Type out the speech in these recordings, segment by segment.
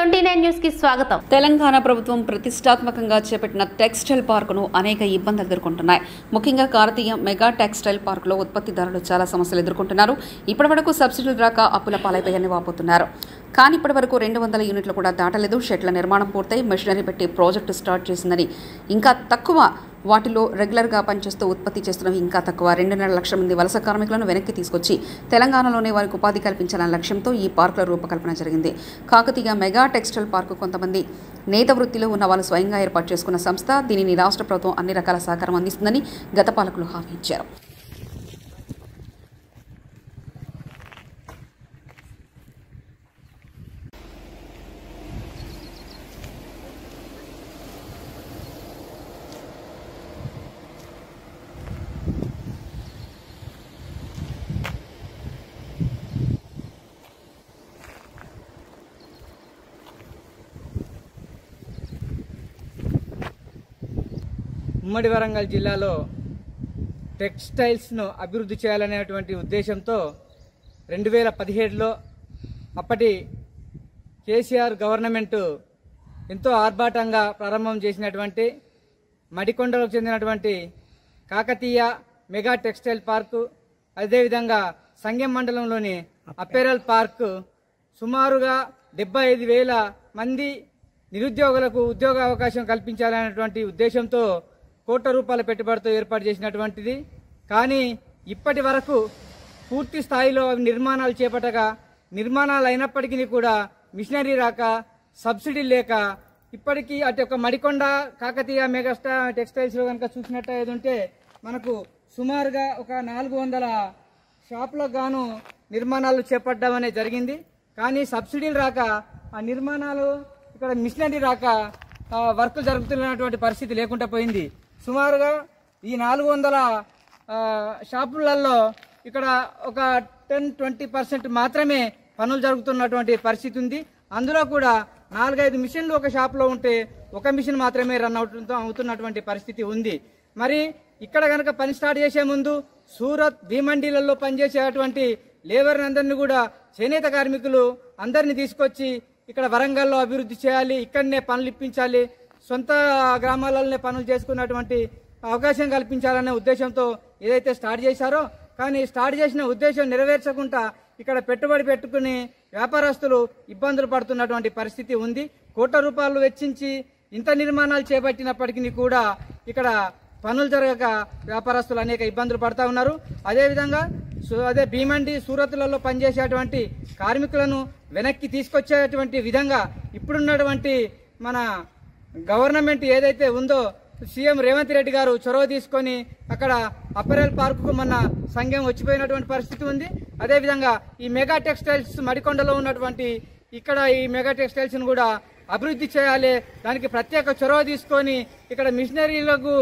29 news కి స్వాగతం. తెలంగాణ ప్రభుత్వం ప్రతిష్టాత్మకంగా చేపట్టిన టెక్స్టైల్ పార్కును అనేక ఇబ్బందులు ఎదుర్కొంటున్నాయి. ముఖ్యంగా భారతీయ మెగా టెక్స్టైల్ పార్కులో ఉత్పత్తిదారులు చాలా సమస్యలు ఎదుర్కొంటున్నారు. ఇప్పటివరకు సబ్సిడీలు రాక అప్పుల పాలైపోయాయని వాపోతున్నారు. కానీ ఇప్పటివరకు 200 యూనిట్లు కూడా దాటలేదు. షెడ్ల నిర్మాణం పూర్తయి మెషినరీ పెట్టి ప్రాజెక్టు స్టార్ట్ చేసిందని, ఇంకా తక్కువ వాటిలో రెగ్యులర్గా పనిచేస్తూ ఉత్పత్తి చేస్తున్నవి ఇంకా తక్కువ. 2.5 లక్షల మంది వలస కార్మికులను వెనక్కి తీసుకొచ్చి తెలంగాణలోనే వారికి ఉపాధి కల్పించాలన్న లక్ష్యంతో ఈ పార్కుల రూపకల్పన జరిగింది. కాకతీయ మెగా టెక్స్టైల్ పార్కు కొంతమంది నేత వృత్తిలో ఉన్న వాళ్ళు స్వయంగా ఏర్పాటు చేసుకున్న సంస్థ. దీనిని రాష్ట్ర ప్రభుత్వం అన్ని రకాల సహకారం అందిస్తుందని గత పాలకులు హామీ ఇచ్చారు. ఉమ్మడి వరంగల్ జిల్లాలో టెక్స్టైల్స్ను అభివృద్ధి చేయాలనేటువంటి ఉద్దేశంతో 2017లో అప్పటి కేసీఆర్ గవర్నమెంటు ఎంతో ఆర్భాటంగా ప్రారంభం చేసినటువంటి మడికొండలకు చెందినటువంటి కాకతీయ మెగా టెక్స్టైల్ పార్కు, అదేవిధంగా సంగెం మండలంలోని అపెరల్ పార్కు సుమారుగా 75,000 మంది నిరుద్యోగులకు ఉద్యోగ అవకాశం కల్పించాలనేటువంటి ఉద్దేశంతో కోట్ల రూపాయల పెట్టుబడితో ఏర్పాటు చేసినటువంటిది. కానీ ఇప్పటి వరకు పూర్తి స్థాయిలో నిర్మాణాలు చేపట్టగా, నిర్మాణాలు అయినప్పటికీ కూడా మిషనరీ రాక, సబ్సిడీ లేక ఇప్పటికీ అటు ఒక మడికొండ కాకతీయ మెగా టెక్స్టైల్స్లో కనుక చూసినట్టయితే మనకు సుమారుగా ఒక 400 షాపులకు గాను నిర్మాణాలు చేపట్టడం అనేది జరిగింది. కానీ సబ్సిడీలు రాక ఆ నిర్మాణాలు ఇక్కడ మిషనరీ రాక వర్క్ జరుగుతున్నటువంటి పరిస్థితి లేకుండా పోయింది. సుమారుగా ఈ 400 షాపులలో ఇక్కడ ఒక 10-20% మాత్రమే పనులు జరుగుతున్నటువంటి పరిస్థితి ఉంది. అందులో కూడా 4-5 మిషన్లు ఒక షాపులో ఉంటే ఒక మిషన్ మాత్రమే రన్ అవుతున్నటువంటి పరిస్థితి ఉంది. మరి ఇక్కడ కనుక పని స్టార్ట్ చేసే ముందు సూరత్, భీమండీలలో పనిచేసేటువంటి లేబర్ అందరినీ కూడా, చేనేత కార్మికులు అందరినీ తీసుకొచ్చి ఇక్కడ వరంగల్లో అభివృద్ధి చేయాలి, ఇక్కడనే పనులు ఇప్పించాలి, సొంత గ్రామాలలోనే పనులు చేసుకున్నటువంటి అవకాశం కల్పించాలనే ఉద్దేశంతో ఏదైతే స్టార్ట్ చేశారో, కానీ స్టార్ట్ చేసిన ఉద్దేశం నెరవేర్చకుండా ఇక్కడ పెట్టుబడి పెట్టుకుని వ్యాపారస్తులు ఇబ్బందులు పడుతున్నటువంటి పరిస్థితి ఉంది. కోట్ల రూపాయలు వెచ్చించి ఇంత నిర్మాణాలు చేపట్టినప్పటికీ కూడా ఇక్కడ పనులు జరగక వ్యాపారస్తులు అనేక ఇబ్బందులు పడుతూ ఉన్నారు. అదేవిధంగా అదే భీమండి, సూరత్లలో పనిచేసేటువంటి కార్మికులను వెనక్కి తీసుకొచ్చేటువంటి విధంగా ఇప్పుడున్నటువంటి మన గవర్నమెంట్ ఏదైతే ఉందో, సీఎం రేవంత్ రెడ్డి గారు చొరవ తీసుకొని అక్కడ అపెరల్ పార్కుకు మన సంఘం వచ్చిపోయినటువంటి పరిస్థితి ఉంది. అదేవిధంగా ఈ మెగా టెక్స్టైల్స్ మడికొండలో ఉన్నటువంటి ఇక్కడ ఈ మెగా టెక్స్టైల్స్ను కూడా అభివృద్ధి చేయాలి, దానికి ప్రత్యేక చొరవ తీసుకొని ఇక్కడ మిషనరీలకు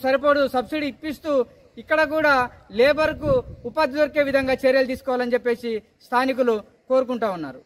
సరిపడు సబ్సిడీ ఇప్పిస్తూ ఇక్కడ కూడా లేబర్కు ఉపాధి దొరికే విధంగా చర్యలు తీసుకోవాలని చెప్పేసి స్థానికులు కోరుకుంటా ఉన్నారు.